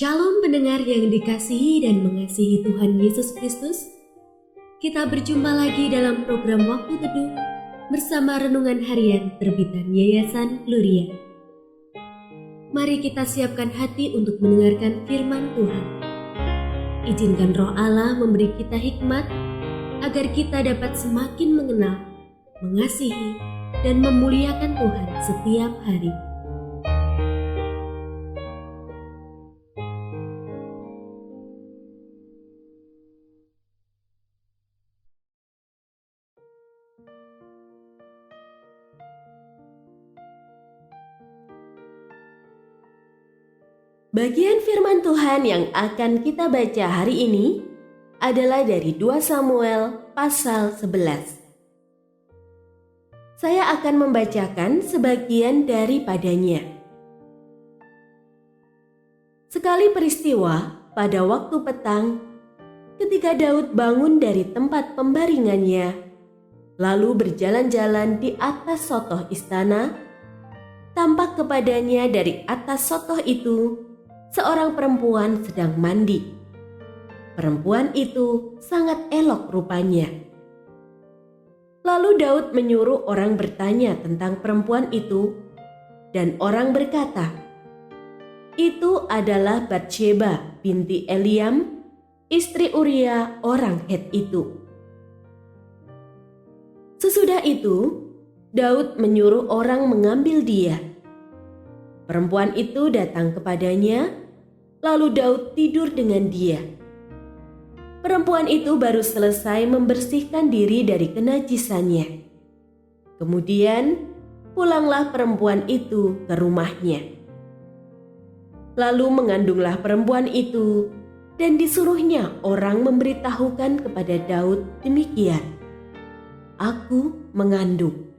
Shalom pendengar yang dikasihi dan mengasihi Tuhan Yesus Kristus. Kita berjumpa lagi dalam program Waktu Teduh bersama Renungan Harian terbitan Yayasan Gloria. Mari kita siapkan hati untuk mendengarkan firman Tuhan. Izinkan Roh Allah memberi kita hikmat agar kita dapat semakin mengenal, mengasihi, dan memuliakan Tuhan setiap hari. Bagian firman Tuhan yang akan kita baca hari ini adalah dari 2 Samuel pasal 11. Saya akan membacakan sebagian daripadanya. Sekali peristiwa pada waktu petang, ketika Daud bangun dari tempat pembaringannya, lalu berjalan-jalan di atas sotoh istana, tampak kepadanya dari atas sotoh itu seorang perempuan sedang mandi. Perempuan itu sangat elok rupanya. Lalu Daud menyuruh orang bertanya tentang perempuan itu, dan orang berkata, "Itu adalah Batsheba binti Eliam, istri Uria orang Het itu." Sesudah itu, Daud menyuruh orang mengambil dia. Perempuan itu datang kepadanya, lalu Daud tidur dengan dia. Perempuan itu baru selesai membersihkan diri dari kenajisannya. Kemudian pulanglah perempuan itu ke rumahnya. Lalu mengandunglah perempuan itu, dan disuruhnya orang memberitahukan kepada Daud demikian, "Aku mengandung."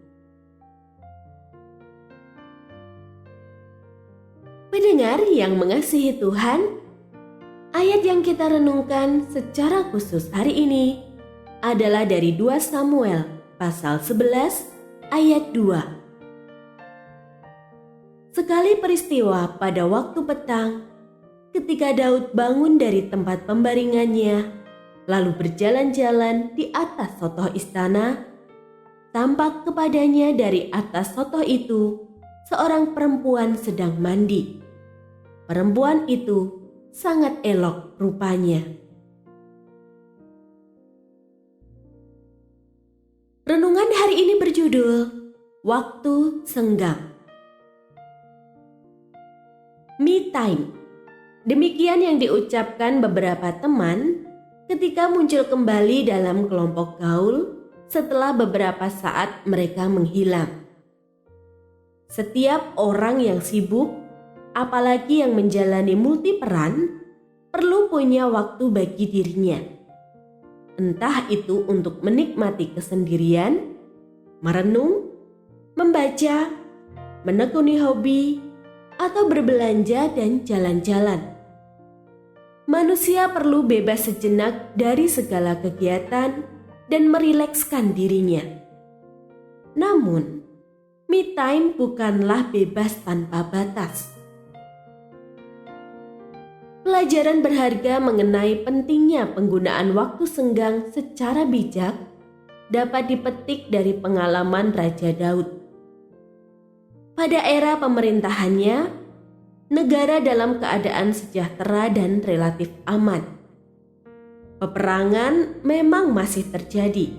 Pendengar yang mengasihi Tuhan, ayat yang kita renungkan secara khusus hari ini adalah dari 2 Samuel pasal 11 ayat 2. Sekali peristiwa pada waktu petang, ketika Daud bangun dari tempat pembaringannya, lalu berjalan-jalan di atas sotoh istana, tampak kepadanya dari atas sotoh itu seorang perempuan sedang mandi. Perempuan itu sangat elok rupanya. Renungan hari ini berjudul Waktu Senggang. Me time. Demikian yang diucapkan beberapa teman ketika muncul kembali dalam kelompok gaul setelah beberapa saat mereka menghilang. Setiap orang yang sibuk, apalagi yang menjalani multi peran, perlu punya waktu bagi dirinya. Entah itu untuk menikmati kesendirian, merenung, membaca, menekuni hobi, atau berbelanja dan jalan-jalan. Manusia perlu bebas sejenak dari segala kegiatan dan merilekskan dirinya. Namun, me time bukanlah bebas tanpa batas. Pelajaran berharga mengenai pentingnya penggunaan waktu senggang secara bijak dapat dipetik dari pengalaman Raja Daud. Pada era pemerintahannya, negara dalam keadaan sejahtera dan relatif aman. Peperangan memang masih terjadi,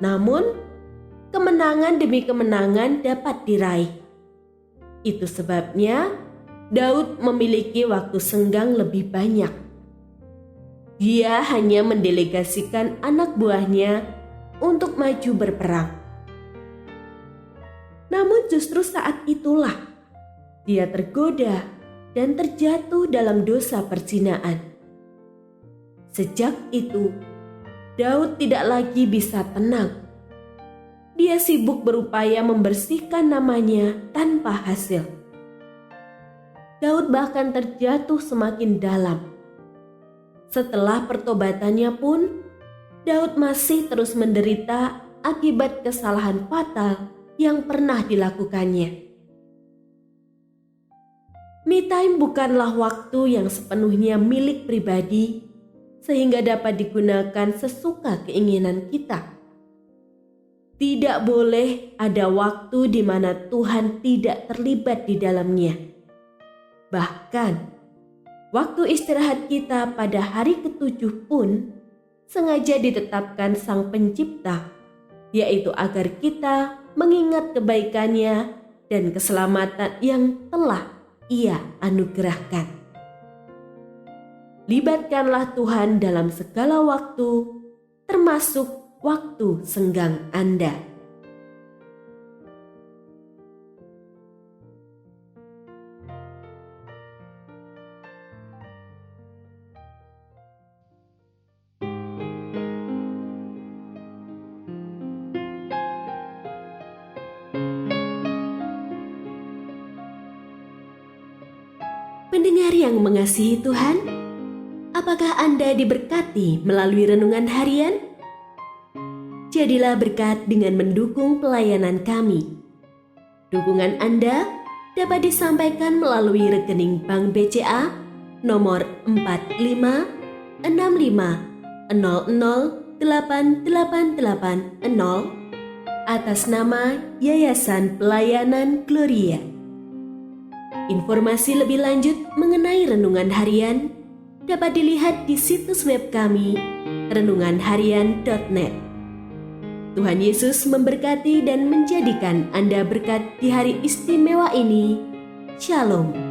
namun kemenangan demi kemenangan dapat diraih. Itu sebabnya Daud memiliki waktu senggang lebih banyak. Dia hanya mendelegasikan anak buahnya untuk maju berperang. Namun justru saat itulah dia tergoda dan terjatuh dalam dosa perzinaan. Sejak itu, Daud tidak lagi bisa tenang. Dia sibuk berupaya membersihkan namanya tanpa hasil. Daud bahkan terjatuh semakin dalam. Setelah pertobatannya pun, Daud masih terus menderita akibat kesalahan fatal yang pernah dilakukannya. Me time bukanlah waktu yang sepenuhnya milik pribadi sehingga dapat digunakan sesuka keinginan kita. Tidak boleh ada waktu di mana Tuhan tidak terlibat di dalamnya. Bahkan, waktu istirahat kita pada hari ke-7 pun sengaja ditetapkan Sang Pencipta, yaitu agar kita mengingat kebaikannya dan keselamatan yang telah Ia anugerahkan. Libatkanlah Tuhan dalam segala waktu, termasuk waktu senggang Anda. Pendengar yang mengasihi Tuhan, apakah Anda diberkati melalui renungan harian? Jadilah berkat dengan mendukung pelayanan kami. Dukungan Anda dapat disampaikan melalui rekening Bank BCA nomor 456500088880 atas nama Yayasan Pelayanan Gloria. Informasi lebih lanjut mengenai renungan harian dapat dilihat di situs web kami renunganharian.net. Tuhan Yesus memberkati dan menjadikan Anda berkat di hari istimewa ini. Shalom.